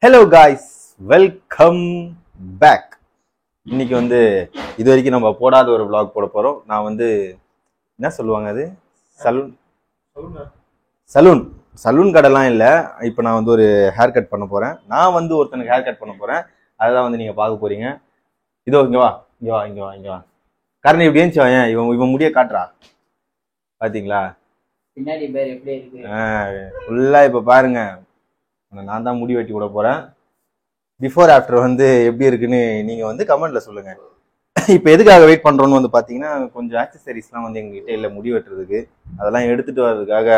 Hello guys, welcome back. இன்னைக்கு இது வரைக்கும் நம்ம போடாத ஒரு vlog போட போறோம். நான் என்ன சொல்லுவாங்க, அது சலூன் சலூன் சலூன் கடைலாம் இல்லை. இப்போ நான் ஒரு ஹேர் கட் பண்ண போறேன். நான் ஒருத்தனுக்கு ஹேர் கட் பண்ண போறேன். அதான் நீங்க பார்க்க போறீங்க. இதோ இங்க வா, இங்க வா, இங்க வா, இங்க வா. கரணி இப்படி ஏஞ்சி வா. ஏன் இவன் முடிய காட்டுறா, பாத்தீங்களா? பின்னாடி பேர் எப்படி இருக்கு? ஃபுல்லா இப்ப பாருங்க. நான் தான் முடி வெட்டி விட போறேன். பிஃபோர் ஆஃப்டர் எப்படி இருக்குன்னு நீங்க கமெண்ட்ல சொல்லுங்க. இப்போ எதுக்காக வெயிட் பண்றோம்னு பாத்தீங்கன்னா, கொஞ்சம் ஆக்சசரிஸ்லாம் எங்ககிட்ட இல்லை முடி வெட்டுறதுக்கு. அதெல்லாம் எடுத்துட்டு வர்றதுக்காக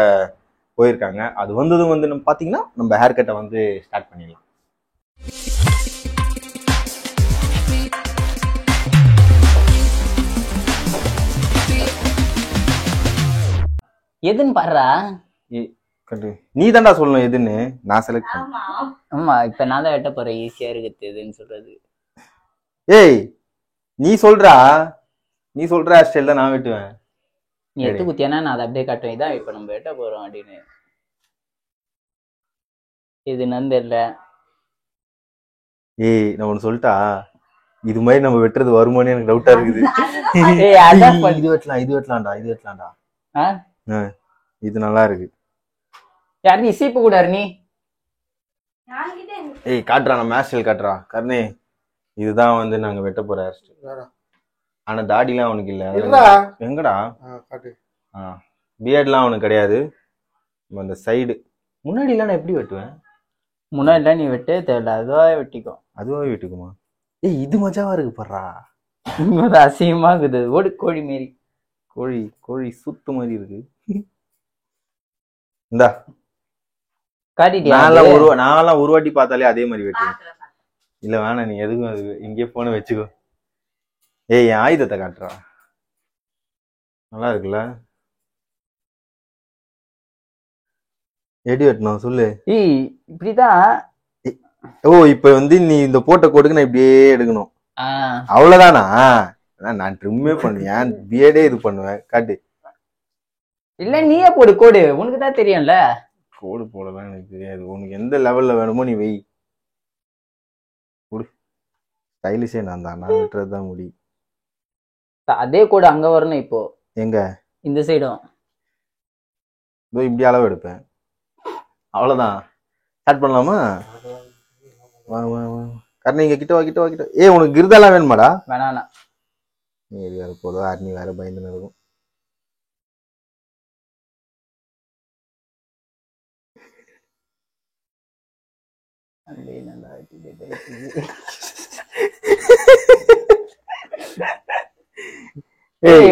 போயிருக்காங்க. அது வந்ததும் நம்ம பாத்தீங்கன்னா நம்ம ஹேர் கட்டை ஸ்டார்ட் பண்ணிடலாம். எதுன்னு பாடுறா? நீ தான்டா சொல்லணும் எதுன்னு. நான் செலக்ட் பண்ணேன். ஆமா, இப்ப நான் தான் வெட்ட போறேன். ஈஸியா இருக்குது எதுன்னு சொல்றது. ஏய், நீ சொல்ற ஹேர் ஸ்டைல் தான் நான் வெட்டுவேன். நீ எத்து குத்தியானா நான் அதை அப்படியே காட்டுவேன். இதான் இப்ப நம்ம வெட்ட போறோம் அப்படின்னு. இது தெரியல. ஏய், நான் ஒண்ணு சொல்லிட்டா, இது மாதிரி நம்ம வெட்டுறது வருமானு எனக்கு டவுட்டா இருக்குது. இது வெட்டலாம்டா. இது நல்லா இருக்கு. யாரு நீ சீப்பு கூடாரு நீ? ஏய், காட்டுறா, நம்ம ஹேர் ஸ்டைல் காட்டுறா. கர்ணே, இதுதான் நாங்க வெட்ட போற ஹேர் ஸ்டைல். ஆனா தாடிலாம் அவனுக்கு இல்ல. எங்கடா பியர்ட்லாம் அவனுக்கு கிடையாது. அந்த சைடு முன்னாடி எல்லாம் நான் எப்படி வெட்டுவேன்? முன்னாடி நீ வெட்டே தேவையில்ல, அதுவாக வெட்டிக்கும். அதுவாக வெட்டிக்குமா? ஏய், இது மஜாவா இருக்கு பாடுறா. அசிங்கமா இருக்குது. ஓடு கோழி மாரி. கோழி சுத்து மாதிரி இருக்கு. இந்தா காட்டிட்டியா? நான்லாம் ஒரு வாட்டி பார்த்தாலே அதே மாதிரி வெட்டுவேன். இல்ல வேணாம், நீ எதுக்கும் அது இங்கே போன வச்சுக்கோ. ஏய், என் ஆயுதத்தை காட்டுறா. நல்லா இருக்குல்ல? எடி வெட்டணும் சொல்லு. ஏய், இப்படிதான். ஓ, இப்ப நீ இந்த போட்ட கோடுக்கு நான் இப்படியே எடுக்கணும், அவ்வளவுதானா? நான் ட்ரிம்மே பண்ணுவேன், பியர்டே இது பண்ணுவேன். காட்டு. இல்ல நீயே போடு கோடு, உனக்கு தான் தெரியும்ல. கோடு போடலாம் எனக்கு தெரியாது. உனக்கு எந்த லெவல்ல வேணுமோ நீ வெய். ஸ்டைலிஷே நான் தான், நான் விட்டுறதுதான் முடி. அதே கோடு அங்க வரணும். இப்போ எங்க? இந்த சைடும் இப்படி அளவு எடுப்பேன், அவ்வளவுதான். ஸ்டார்ட் பண்ணலாமா? வா வா வா கர்ணி, இங்க கிட்ட வா. ஏய், உனக்கு கிருதெல்லாம் வேணுமாடா? வேணாண்ணா. நீ வேற போதும், ஆர்னி வேற பயந்துன்னு இருக்கும்.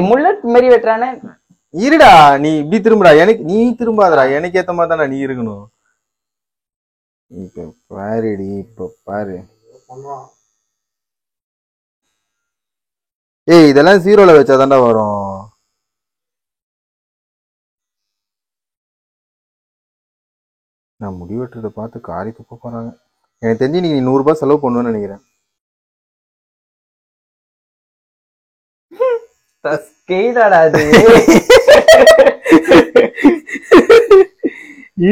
முல்லட் மாதிரி வெட்டுறானே. இருடா, நீ இப்படி திரும்புடா. நீ திரும்பாதடா, எனக்கு ஏத்த மாதிரி தானே நீ இருக்கணும். இப்ப பாருடி, இப்ப பாரு. ஏய், இதெல்லாம் ஜீரோல வச்சாதான்டா வரும். நான் முடி வெட்டுறதை பார்த்து காரி துப்ப போறாங்க. எனக்கு தெரிஞ்சு நீ 100 ரூபாய் செலவு பண்ணுவேன்னு நினைக்கிறேன்.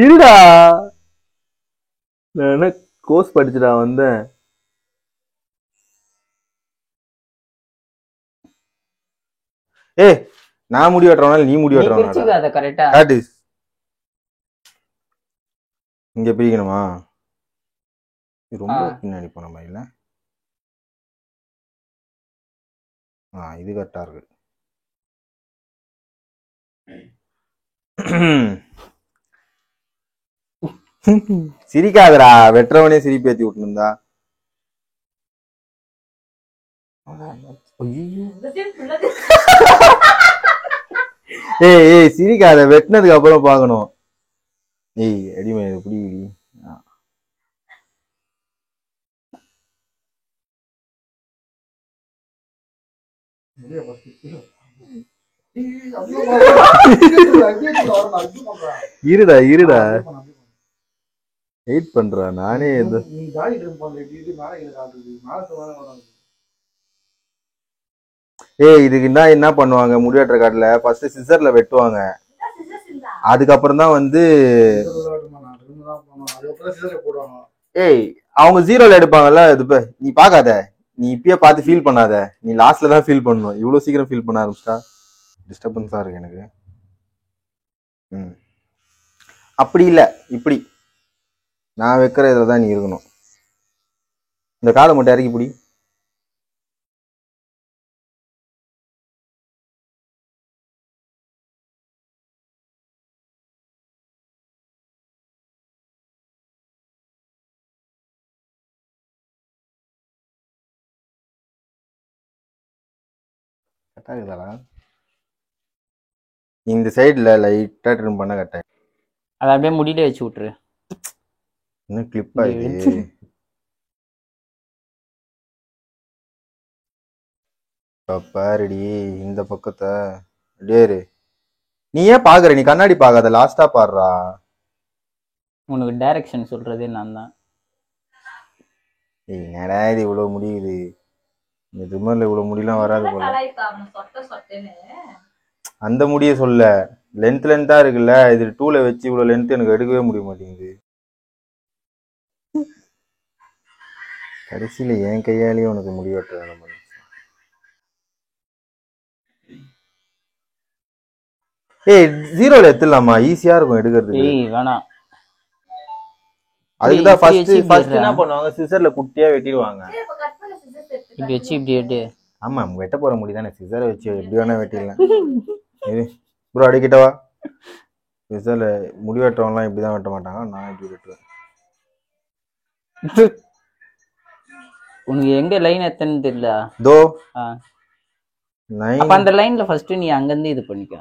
இருடா, நான் கோர்ஸ் படிச்சுடா வந்தேன். ஏய், நான் முடி வெட்டுறவனால நீ முடி வெட்டுறவனா? கரெக்டா இங்க பிரிக்கணுமா? ரொம்ப பின்னாடி போன மாதிரி இல்ல? இது கரெக்டா இருக்கு. சிரிக்காதடா, வெட்டுறவனே சிரிப்பு ஏத்தி விட்டுருந்தா. ஏய், சிரிக்காத, வெட்டினதுக்கு அப்புறம் பாக்கணும். ஏய், அடிமை எப்படி? இருடா வெயிட் பண்றா. நானே ஏய், இதுக்கு என்ன பண்ணுவாங்க முடிவெட்டுற காட்டுல? ஃபர்ஸ்ட் சிசர்ல வெட்டுவாங்க, அதுக்கப்புறம் தான் ஏய், அவங்க ஜீரோல எடுப்பாங்கல்ல இது நீ பாக்காத, நீ இப்பயே பார்த்து ஃபீல் பண்ணாத, நீ லாஸ்ட்ல தான் ஃபீல் பண்ணணும். இவ்வளவு சீக்கிரம் ஃபீல் பண்ண ஆரம்பிச்சா டிஸ்டர்பன்ஸா இருக்கு எனக்கு. அப்படி இல்ல, இப்படி நான் வைக்கிற இதுல தான் நீ இருக்கணும். இந்த காலை மட்டும் இறக்கி பிடி. கட்டாகுதாடா இந்த சைடுல லைட்டா ட்ரிம் பண்ண கட்டாய். அதை அப்படியே முடியில வச்சு விட்டுரு. இன்னும் கிளிப் ஆயிடுச்சு. பாருடி இந்த பக்கத்தை டேரு. நீ ஏன் பாக்குற? நீ கண்ணாடி பாக்காத, லாஸ்டா பாடுறா. உனக்கு டைரக்ஷன் சொல்றதே நான் தான். என்னடா இது இவ்வளவு முடியுது, இந்த ரிமர்ல இவ்வளவு முடியெல்லாம் வராது போல. அந்த முடிய சொல்ல, லென்த்தா இருக்குல்ல, இது 2ல வச்சு இவ்வளவு லென்த் எனக்கு எடுக்கவே முடிய மாட்டேங்குது. கடைசியில என் கையாலேயே உனக்கு முடி வெட்ட வேணும். ஏய் ஜீரோல எடுத்துடலாமா? ஈஸியா இருக்கும் எடுக்கிறதுக்கு. வேணாம், அதுக்குதான் ஃபர்ஸ்ட் என்ன பண்ணுவாங்க, சிசர்ல குட்டியா வெட்டிடுவாங்க. இப்படி வச்சு இப்படி வெட்டு. ஆமா, வெட்ட போற முடி தானே, சிசரை வச்சு எப்படி வேணா வெட்டிடலாம். ப்ரோ அடிக்கிட்டவா? சிசர்ல முடி வெட்டுறவங்கலாம் இப்படிதான் வெட்ட மாட்டாங்க, நான் இப்படி வெட்டுவேன். உனக்கு எங்க லைன் எத்தனை தெரியல. தோ அப்ப அந்த லைன்ல ஃபர்ஸ்ட் நீ அங்க இருந்து இது பண்ணிக்க.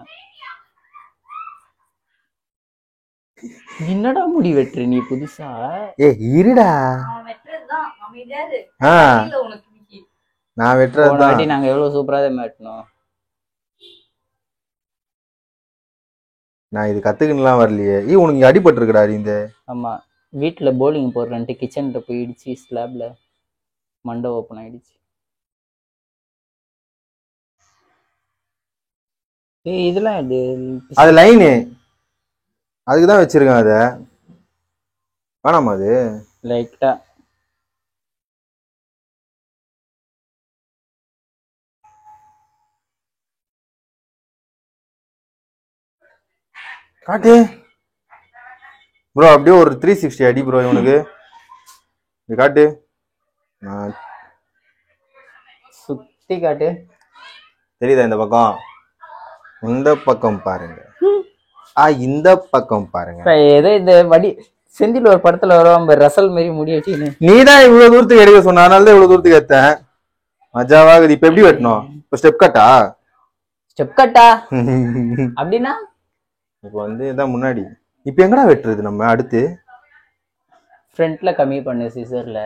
என்னடா முடி வெட்டுற நீ புதுசா? ஏ இருடா, நான் வெட்டுறதுதான். நாங்க எவ்வளவு சூப்பரா தான் வெட்டணும். நான் இது கத்துக்கணும்லாம் வரலையே. உனக்கு இங்க அடிபட்டு இருக்குடா இந்த. ஆமா, வீட்டுல போலிங் போடுறேன்ட்டு கிச்சன்ல போய் இடிச்சு ஸ்லாப்ல மண்டை ஓப்பன் ஆயிடுச்சு. இதெல்லாம் அது லைனு, அதுக்குதான் வச்சிருக்கேன். அத வேணாமா? அது லைட்டா காட்டு ப்ரோ, அப்படியே ஒரு 360 அடி ப்ரோ இவனுக்கு. காட்டு, சுத்தி காட்டு. தெரியுதா? இந்த பக்கம், இந்த பக்கம் பாருங்க. இந்த பக்கம் பாருங்க. ஏதோ இந்த வடி செந்தில் ஒரு படத்துல வருவான் ரசல் மாதிரி முடி வச்சு. நீதான் இவ்வளவு தூரத்துக்கு எடுக்க சொன்ன, அதனாலதான் இவ்வளவு தூரத்துக்கு எடுத்தேன். மஜாவாகுது. இப்ப எப்படி வெட்டணும்? இப்ப ஸ்டெப் கட்டா? ஸ்டெப் கட்டா அப்படின்னா இப்ப வந்து இதான் முன்னாடி. இப்ப எங்கடா வெட்டுறது நம்ம அடுத்து? ஃப்ரண்ட்ல கம்மி பண்ணு சிசர்ல.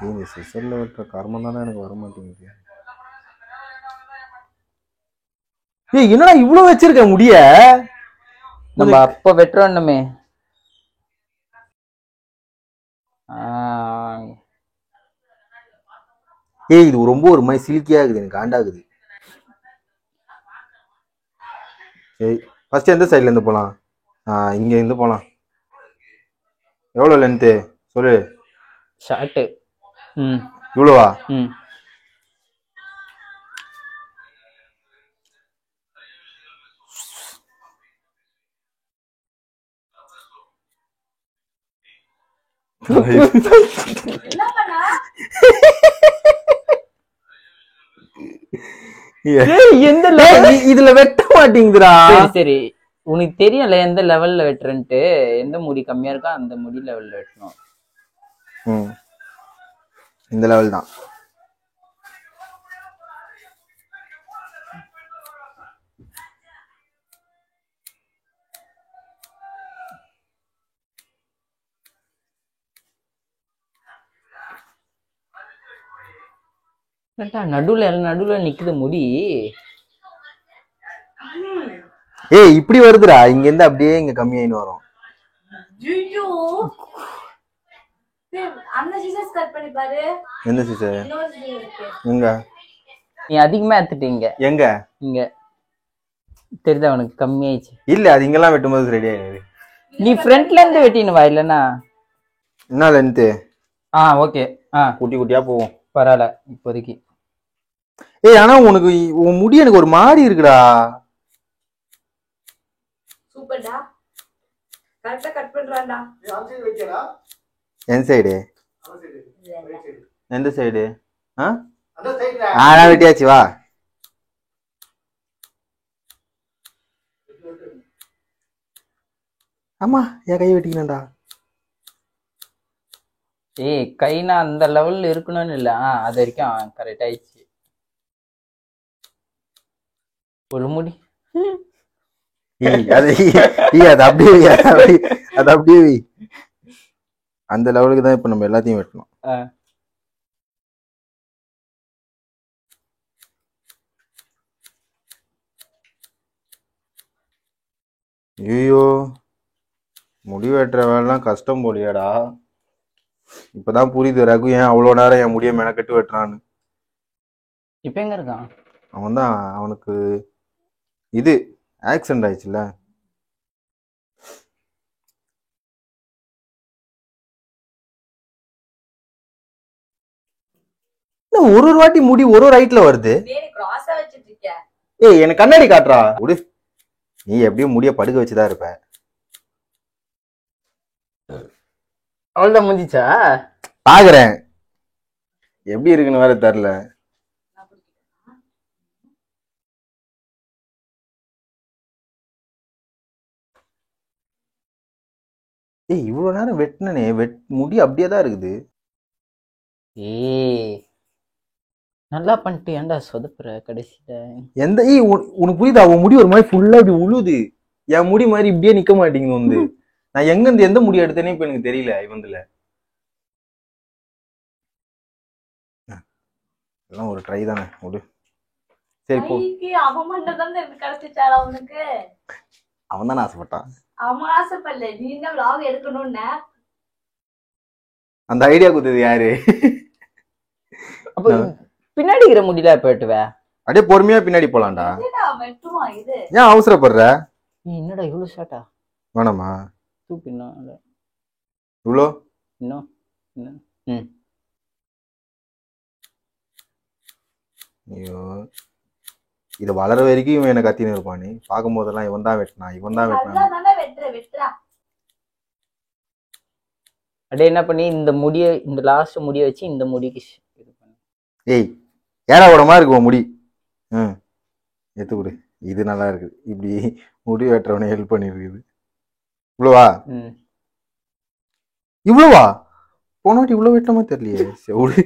இந்த சிசர்ல வெட்டுற கர்மம் தானே எனக்கு வர மாட்டேங்குது. ஏய் என்னடா இவ்வளவு வச்சிருக்க முடிய? நம்ம அப்ப வெட்டுறோம்னுமே. ஏய் இது ரொம்ப ஒரு மாதிரி சில்கியா இருக்குது, எனக்கு காண்டாகுது. சரி ஃபர்ஸ்ட் எந்த சைட்ல இருந்து போலாம்? இங்க இருந்து போலாம். எவ்வளவு லென்த் சொல்லு. ஷார்ட் இவ்வளவா? இதுல வெட்ட மாட்டேங்குதுடா. சரி உனக்கு தெரியல எந்த லெவல்ல வெட்டுறன்ட்டு. எந்த முடி கம்மியா இருக்கோ அந்த முடி லெவல்ல வெட்டணும். இந்த லெவல் தான். நடுவுல நிக்குது முடி. ஏய் இப்படி வருதுடா, இங்க இருந்து அப்படியே இங்க கம்மியாயின்னு வரும். எந்த சீசர்? எங்க நீ அதிகமா எடுத்துட்டீங்க. எங்க இங்க தெரியுதா உனக்கு கம்மியாயிடுச்சு. இல்ல அது இங்கெல்லாம் வெட்டும்போது ரெடி ஆயிடுது. நீ ஃப்ரண்ட்ல இருந்து வெட்டினு வா. இல்லன்னா என்ன லென்த்து? ஓகே. குட்டி குட்டியா போவோம். பரவாயில்ல இப்போதைக்கு. ஏய் ஆனா உனக்கு உன் முடி எனக்கு ஒரு மாதிரி இருக்குடா. சூப்பர்டா. கரெக்ட்டா கட் பண்றான்டா. என் சைடு இல்ல. எந்த சைடு? நான் வெட்டியாச்சு வா. ஆமா என் கை வெட்டிக்கணும்டா. ஏய் கைனா அந்த லெவல்ல இருக்கணும்னு இல்ல. அது வரைக்கும் கரெக்ட் ஆயிடுச்சு. ஒரு முடி அது அப்படியே அந்த லெவலுக்கு தான் இப்ப நம்ம எல்லாத்தையும் வெட்டணும். ஐயோ முடி வெட்டுற வேலைலாம் கஷ்டம் போலியாடா. இப்பதான் புரியுது ரகு ஏன் அவ்வளோ நேரம் என் முடிய மெனக்கட்டு வெட்டுறான்னு. இப்ப எங்க இருக்கான்? அவன் தான் அவனுக்கு இது ஆக்சிடென்ட் ஆயிடுச்சுல. ஒரு வாட்டி முடி ஒரு ரைட்ல வருது. கிராஸா வச்சிட்டு இருக்க. ஏய் எனக்கு கண்ணாடி காட்டுறா. நீ எப்படியும் முடிய படுக்க வச்சுதான் இருப்ப. அவ்வளவுதான் முடிச்சா? பாக்குறேன் எப்படி இருக்குன்னு வேற தெரியல. ஏய் இவ்வளவு நேரம் வெட்டினே முடி அப்படியே தான் இருக்குது. ஏய் நல்லா பண்ணிட்டு ஏன்டா சொதப்புற கடைசியில? எந்த உனக்கு புரியுதா? உன் முடி ஒரு மாதிரி ஃபுல்லா இப்படி உழுது. என் முடி மாதிரி இப்படியே நிக்க மாட்டேங்குது வந்து. நான் எங்க இருந்து எந்த முடி எடுத்தேனே இப்ப எனக்கு தெரியல. இவந்துல எல்லாம் ஒரு ட்ரை தானே விடு. சரி போ. அவன் மட்டும் தான் கிடைச்சிச்சாடா உனக்கு? அவன் தானே ஆசைப்பட்டான். அவன் ஆசைப்படல, நீ என்ன vlog எடுக்கணும்னு. அந்த ஐடியா கொடுத்தது யாரு? அப்ப பின்னாடி இருக்கிற முடியல போயிட்டுவ. அப்படியே பொறுமையா பின்னாடி போலாம்டா. இது ஏன் அவசரப்படுற? என்னடா இவ்வளவு ஷார்ட்டா? வேணாமா தூக்கினா இவ்வளோ இன்னும் ஐயோ இது வளர வரைக்கும் இவன் என்ன கத்தின்னு இருப்பானே. பார்க்கும் போதெல்லாம் இவன் தான் வெட்டினான் இவன் தான் வெட்டினான். அப்படியே என்ன பண்ணி இந்த முடிய இந்த லாஸ்ட் முடிய வச்சு இந்த முடிக்கு இது பண்ணு. ஏய் ஏடா உடமா இருக்கு உன் முடி. எடுத்து கொடு. இது நல்லா இருக்குது. இப்படி முடி வெட்டுறவனே ஹெல்ப் பண்ணிருக்குது. இவ்வளவா? இவ்வளவா? போன வாட்டி இவ்வளவு வெட்டமா தெரியலையே. செவுடு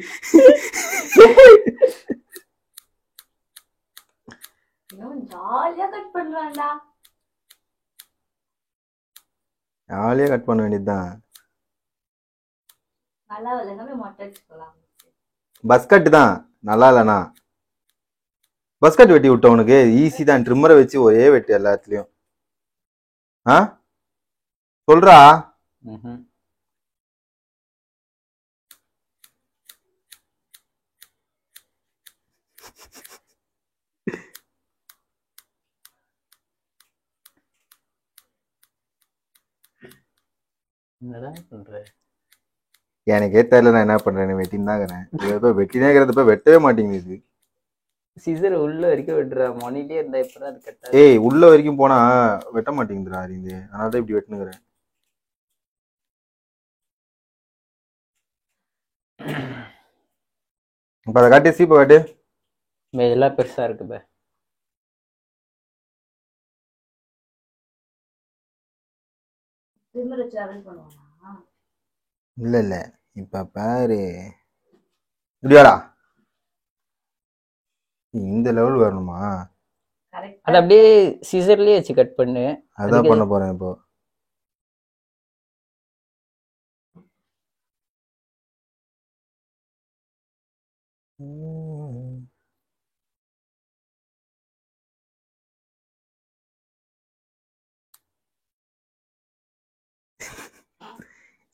ஜாலியா கட் பண்றான்டா. ஜாலியா கட் பண்ண வேண்டியதுதான். நல்லா இல்லைன்னா மொட்டை வச்சுக்கலாம். பஸ் கட் தான் நல்லா இல்லைண்ணா. பஸ் கட் வெட்டி விட்டவனுக்கு ஈஸி தான். ட்ரிம்மரை வச்சு ஒரே வெட்டு எல்லாத்துலயும். சொல்றா. எனக்கே தெரியல நான் என்ன பண்றேன். வெட்டின்னு தான் இருக்கிறேன். வெட்டினேங்கிறத வெட்டவே மாட்டேங்குது. சிசர் உள்ள வரைக்கும் வெட்டுறா. மொனிலே இருந்தா இப்பதான் அது கட்டா. ஏய் உள்ள வரைக்கும் போனா வெட்ட மாட்டேங்குதுடா அறிந்து. அதனாலதான் இப்படி வெட்டுனுக்குறேன். இப்ப அதை காட்டி சீப்பை காட்டு. இதெல்லாம் பெருசா இருக்கு பே. இல்ல இல்ல இப்ப பாரு. இப்படியாடா இந்த லெவல் வரணுமா? அது அப்படியே சிசர்லயே வச்சு கட் பண்ணு. அதான் பண்ண போறேன் இப்போ.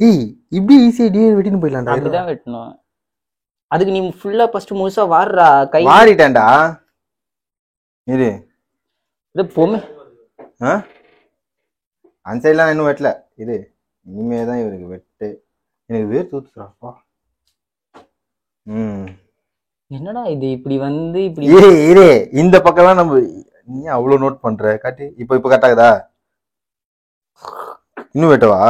ஏய் இப்படி ஈஸியா டிஏ வெட்டின்னு போயிடலாம்டா. அப்படிதான் வெட்டணும். அதுக்கு நீ ஃபுல்லா ஃபர்ஸ்ட் முழுசா வாடுறா. கை வாரிட்டேன்டா. இரு இது பொம்மை. அந்த சைட்லாம் இன்னும் வெட்டல. இது இனிமே தான் இவருக்கு வெட்டு. எனக்கு வேர் தூத்துறாப்பா. என்னடா இது இப்படி வந்து இப்படி இரு இந்த பக்கம்லாம் நம்ம நீ அவ்வளவு நோட் பண்ற காட்டு. இப்ப கரெக்ட் ஆகுதா? இன்னும் வெட்டவா?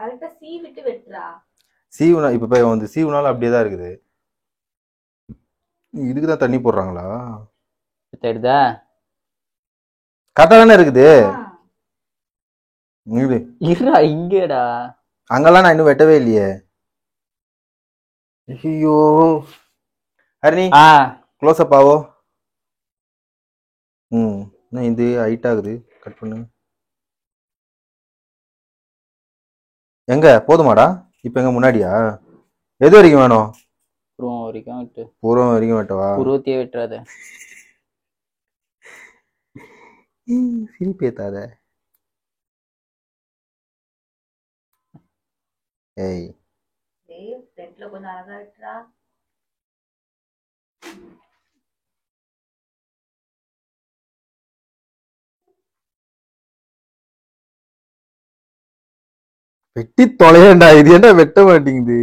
கரெக்டா சீ விட்டு வெட்டுறா. சீவுனா இப்ப வந்து சீவுனாலும் அப்படியே தான் இருக்குது. இதுக்குதான் தண்ணி போடுறாங்களா? தெரியுதா? கரெக்டா தானே இருக்குது. இருடா இங்கடா. அங்கெல்லாம் நான் இன்னும் வெட்டவே இல்லையே. ஐயோ ஹரிணி க்ளோஸ் அப் ஆவோ. இது ஹைட் ஆகுது. கட் பண்ணு. எங்க போதுமாடா? இப்ப எங்க முன்னாடியா? எது வரைக்கும் வேணும்? புருவம் வரைக்கும் வெட்டு. புருவம் வரைக்கும் வெட்டவா? புருவத்தையே வெட்டுறாத. சிரிப்பேத்தாத. ஏய் ஃப்ரண்ட்ல கொஞ்சம் அழகா வெட்டுறா. வெட்டி தொலையண்டா. இது என்ன வெட்ட மாட்டேங்குது?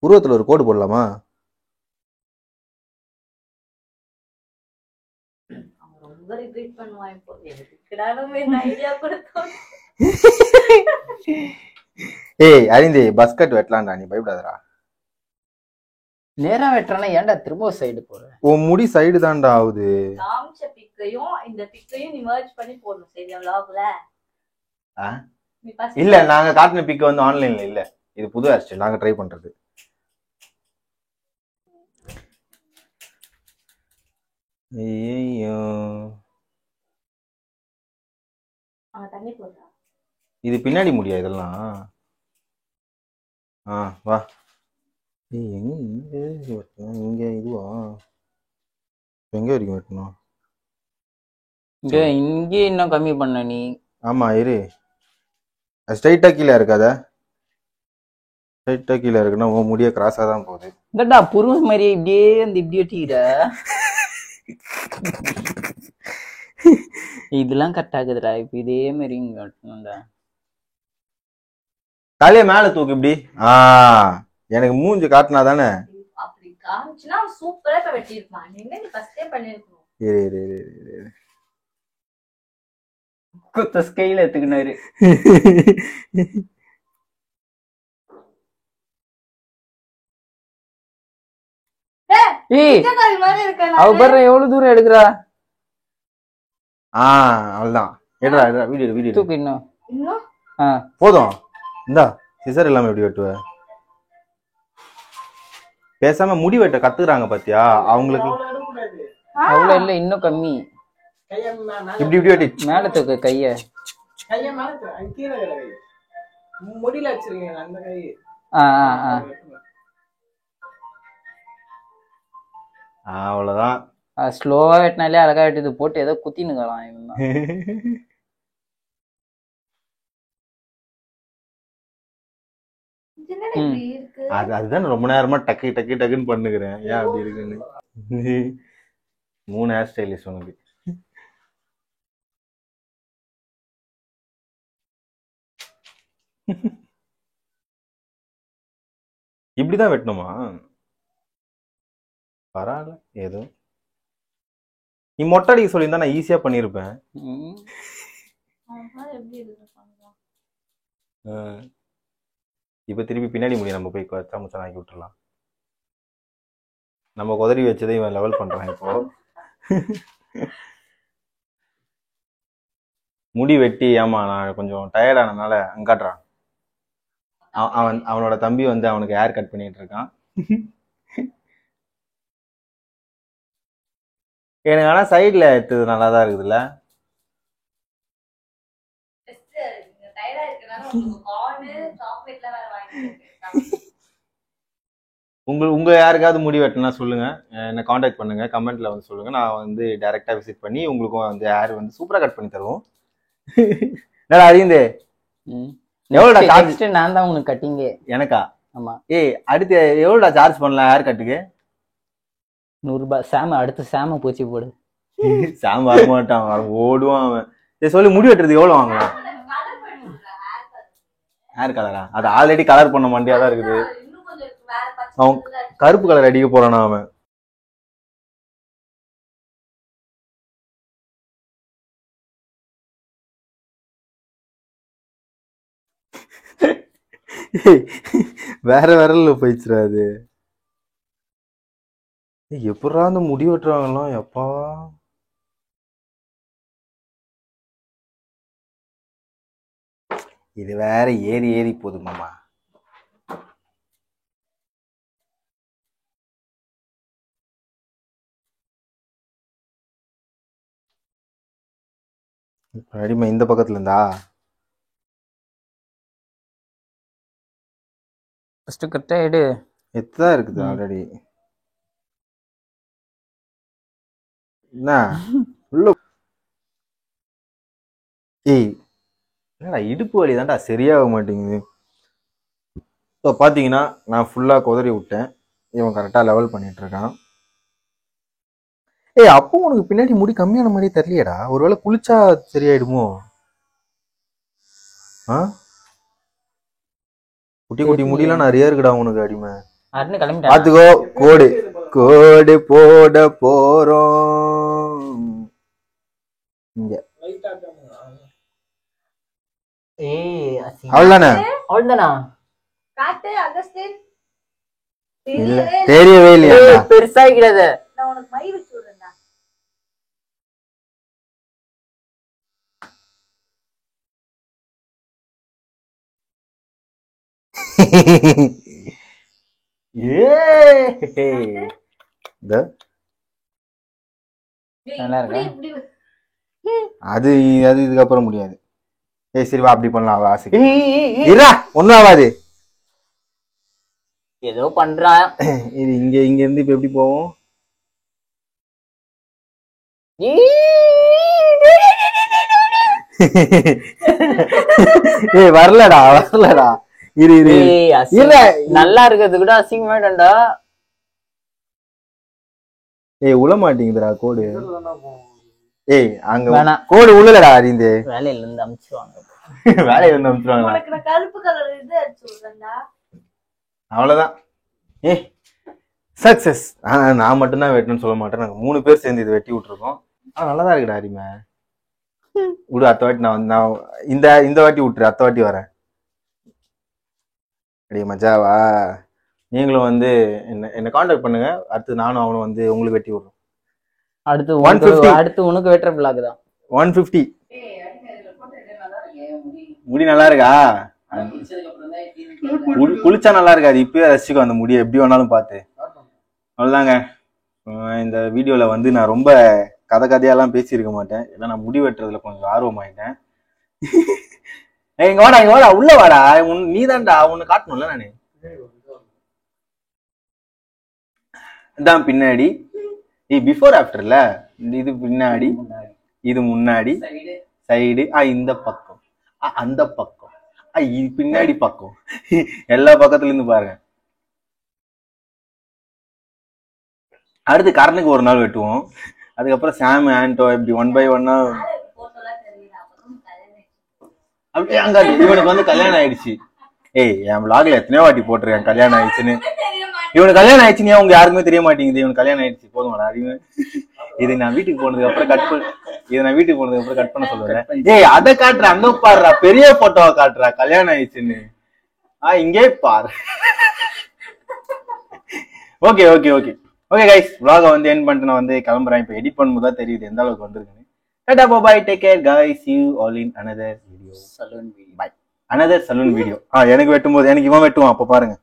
உருவத்துல ஒரு கோடு போடலாமா? ரொம்ப ரிக்ரெட் பண்ணுவான் இப்போ. எனக்கு ஐடியா கொடுத்தோம். ஏய் அறிந்து பஸ்கட் வெட்டலாம்டா, நீ பயப்படாதடா. நேரா வெட்டுறானா ஏன்டா திரும்ப சைடு போற? உன் முடி சைடு தான்டா ஆகுது. காமிச்ச பிக்கையும் இந்த பிக்கையும் நீ மர்ஜ் பண்ணி போடணும் சரியா vlogல. இல்ல நாங்க காட்டின பிக் வந்து ஆன்லைன்ல இல்ல. இது புது ஹேர் ஸ்டைல் நாங்க ட்ரை பண்றது. ஐயோ தண்ணி போடுறா. இது பின்னாடி முடியா இதெல்லாம்? வா. எங்க இங்க வெட்டணும்? இங்க இதுவா? எங்க வரைக்கும் வெட்டணும்? இங்கே இன்னும் கம்மி பண்ண நீ. ஆமா இரு. ஸ்ட்ரைட்டா கீழே இருக்காத. ஸ்ட்ரைட்டா கீழே இருக்குன்னா உன் முடிய கிராஸா தான் போகுது. இந்தடா புருவம் மாதிரியே இப்படியே வந்து இப்படி வெட்டிக்கிற. இதெல்லாம் கரெக்ட் ஆகுதுடா. இப்ப இதே மாதிரி இங்க வெட்டணும்டா. தலைய மேல தூக்கு இப்படி. எனக்கு மூஞ்சி காட்டினா தானே. அப்படி காமிச்சுனா சூப்பரா இப்ப வெட்டி இருப்பான். நீங்க நீ ஃபர்ஸ்டே பண்ணிருக்கணும். இரு குத்த ஸ்கைல எடுத்துக்கினாரு. அவ பாரு எவ்வளவு தூரம் எடுக்கிறா. அவ்வளவுதான். எடுறா வீடியோ தூக்கு இன்னும். போதும். இந்தா சிசர் இல்லாம எப்படி வெட்டுவ? பேசாம முடி வெட்ட கத்துக்கிறாங்க பாத்தியா அவங்களுக்கு. அவ்வளவு இல்ல இன்னும் கம்மி. இப்படி வெட்டி மேல தூக்கு கைய. முடியல வச்சிருக்கீங்க அந்த கை. அவ்வளவுதான். ஸ்லோவா வெட்டினாலே அழகா வெட்டுது. போட்டு ஏதோ குத்தினுக்கலாம் இவன். அதுதான் ரொம்ப நேரமா டக்குன்னு பண்ணுகிறேன். ஏன் அப்படி இருக்குன்னு 3 ஹேர் ஸ்டைலிஸ்ட் உனக்கு. இப்படிதான் வெட்டணுமா? பரவாயில்ல ஏதோ. நீ மொட்டை அடிக்க சொல்லியிருந்தா நான் ஈஸியா பண்ணிருப்பேன். இப்ப திருப்பி பின்னாடி முடியும் நம்ம போய் சமுச்சா ஆக்கி விட்டுறலாம். நம்ம குதறி வச்சதை இவன் லெவல் பண்றான் இப்போ. முடி வெட்டி ஏமா நான் கொஞ்சம் டயர்ட் ஆனதுனால அங்காட்டுறான். அவனோட தம்பி வந்து அவனுக்கு ஹேர் கட் பண்ணிட்டு இருக்கான். எனக்கு ஆனா சைட்ல எடுத்தது நல்லாதான் இருக்குதுல்ல. உங்க யாருக்காவது முடி வெட்டினா சொல்லுங்க, என்ன காண்டாக்ட் பண்ணுங்க, கமெண்ட்ல வந்து சொல்லுங்க. நான் வந்து டைரக்டா விசிட் பண்ணி உங்களுக்கும் வந்து ஹேர் வந்து சூப்பரா கட் பண்ணி தருவோம். என்னடா அறிந்து எவ்வளோடா சார்ஜ்? நான் தான் உனக்கு கட்டிங்க. எனக்கா? ஆமா. அடுத்து எவ்வளோடா சார்ஜ் பண்ணலாம் ஹேர் கட்டுக்கு? 100 சாம அடுத்து சாம பூச்சி போடு. சாம் வர மாட்டான், அவன் ஓடுவான் அவன். சரி சொல்லி முடி வெட்டுறதுக்கு எவ்வளவு வாங்கலாம்? ஹேர் கலரா? அது ஆல்ரெடி கலர் பண்ண மாட்டியா தான் இருக்குது. அவன் கருப்பு கலர் அடிக்க போறானா அவன். வேற விரல்ல போயிடுச்சுடா அது. எப்படா அந்த முடி வெட்டுறாங்கலாம் எப்பா. இது வேற ஏறி ஏறி போகுது மாமா. அடிமை இந்த பக்கத்துல இருந்தா ஃபர்ஸ்ட் கரெக்டா எடு. எத்தான் இருக்குது ஆல்ரெடி. என்ன உள்ள ஏய் என்னடா இடுப்பு வலி தான்டா சரியாக மாட்டேங்குது. இப்போ பார்த்தீங்கன்னா நான் ஃபுல்லாக குதறி விட்டேன், இவன் கரெக்டாக லெவல் பண்ணிட்டு இருக்கான். ஏய் அப்போ உனக்கு பின்னாடி முடி கம்மியான மாதிரியே தெரியலையடா, ஒருவேளை குளிச்சா சரியாயிடுமோ? ஆ குட்டி குட்டி முடியெல்லாம் நிறைய இருக்குடா உனக்கு அடிமை. அருண் கிளம்பிட்டா. பார்த்துக்கோ, கோடு கோடு போட போறோம் இங்க. ஏய் அவ்வளவுதானே? அவ்வளவுதானா? காட்டு அகஸ்டின். இல்ல தெரியவே இல்லையா? பெருசா இருக்கிறது. நான் உனக்கு மை வச்சு விடுறேன்டா. நல்லா இருக்கா? அது அது இதுக்கப்புறம் முடியாது. ஏய் சரி வா அப்படி பண்ணலாம், அவ ஆசைக்கு இருடா, ஒண்ணும் ஆகாது. ஏதோ பண்றான். இது இங்க இங்க இருந்து இப்ப எப்படி போவோம்? ஏய் வரலடா வரலடா, இரு இரு இல்ல நல்லா இருக்கிறது கூட அசிங்கமாயிட்டா. ஏய் உள்ள மாட்டேங்குதுடா கோடு. ஏய் அங்க வேணாம். கோடு உள்ளலடா அறிந்து வேலையில இருந்து அமிச்சுவாங்க. வேலையில இருந்து அனுப்பிச்சுவாங்களா? உனக்கு நான் கருப்பு கலர் இது அடிச்சு விடுறேன்டா. அவ்வளவுதான். ஏய் சக்சஸ். நான் மட்டும்தான் வெட்டணும்னு சொல்ல மாட்டேன், நாங்க 3 பேர் சேர்ந்து இது வெட்டி விட்டுருக்கோம். நல்லாதான் இருக்குடா அரிமை. விடு அடுத்த வாட்டி நான் இந்த இந்த வாட்டி விட்டுரு, அடுத்த வாட்டி வரேன். அப்படியே மஜாவா? நீங்களும் வந்து என்ன கான்டாக்ட் பண்ணுங்க, அடுத்து நானும் அவனும் வந்து உங்களுக்கு வெட்டி விடுறோம். அடுத்து 150. அடுத்து உனக்கு வெட்டுற பிளாக் தான். 150. முடி நல்லா இருக்கா? குளிச்சா நல்லா இருக்காது, இப்பயே ரசிச்சுக்கோ அந்த முடியை எப்படி வேணாலும் பார்த்து. அவ்வளவுதாங்க. இந்த வீடியோல வந்து நான் ரொம்ப கதையெல்லாம் பேசியிருக்க மாட்டேன், ஏன்னா நான் முடி வெட்டுறதுல கொஞ்சம் ஆர்வமாயிட்டேன். இங்க வாடா இங்க வாடா, உள்ள வாடா, நீ தான்டா உன்னை காட்டணும்ல. நானு இதான் பின்னாடி, பிஃபோர் ஆஃப்டர்ல. இது பின்னாடி, இது முன்னாடி, சைடு, இந்த பக்கம், அந்த பக்கம், இது பின்னாடி பக்கம், எல்லா பக்கத்துல இருந்து பாருங்க. அடுத்து கரனுக்கு ஒரு நாள் வெட்டுவோம், அதுக்கப்புறம் சாம் ஆண்டோ இப்படி 1 by 1 அப்படியே அங்க இவனுக்கு வந்து கல்யாணம் ஆயிடுச்சு. ஏய் என் vlogல எத்தனையோ வாட்டி போட்டிருக்கேன் கல்யாணம் ஆயிடுச்சுன்னு. இவனுக்கு கல்யாணம் ஆயிடுச்சுன்னு உங்க யாருக்குமே தெரிய மாட்டேங்குது. இவனுக்கு கல்யாணம் ஆயிடுச்சு போதுமாடா அறிவு. இது நான் வீட்டுக்கு போனதுக்கு அப்புறம் கட் பண்ண சொல்லுறேன். ஏய் அதை காட்டுற, அங்க பாடுறா, பெரிய போட்டோவை காட்டுறா கல்யாணம் ஆயிடுச்சுன்னு. இங்கே பாரு. Okay okay okay okay guys, vlog வந்து எண்ட் பண்ணிட்டு நான் வந்து கிளம்புறேன். இப்போ எடிட் பண்ணும்போது தான் தெரியுது எந்த அளவுக்கு வந்திருக்குன்னு. Tata bye, take care guys, see you all in another video. Saloon video. Bye. Another saloon video. எனக்கு வெட்டும்போது எனக்கு இவன் வெட்டுவான், அப்போ பாருங்க.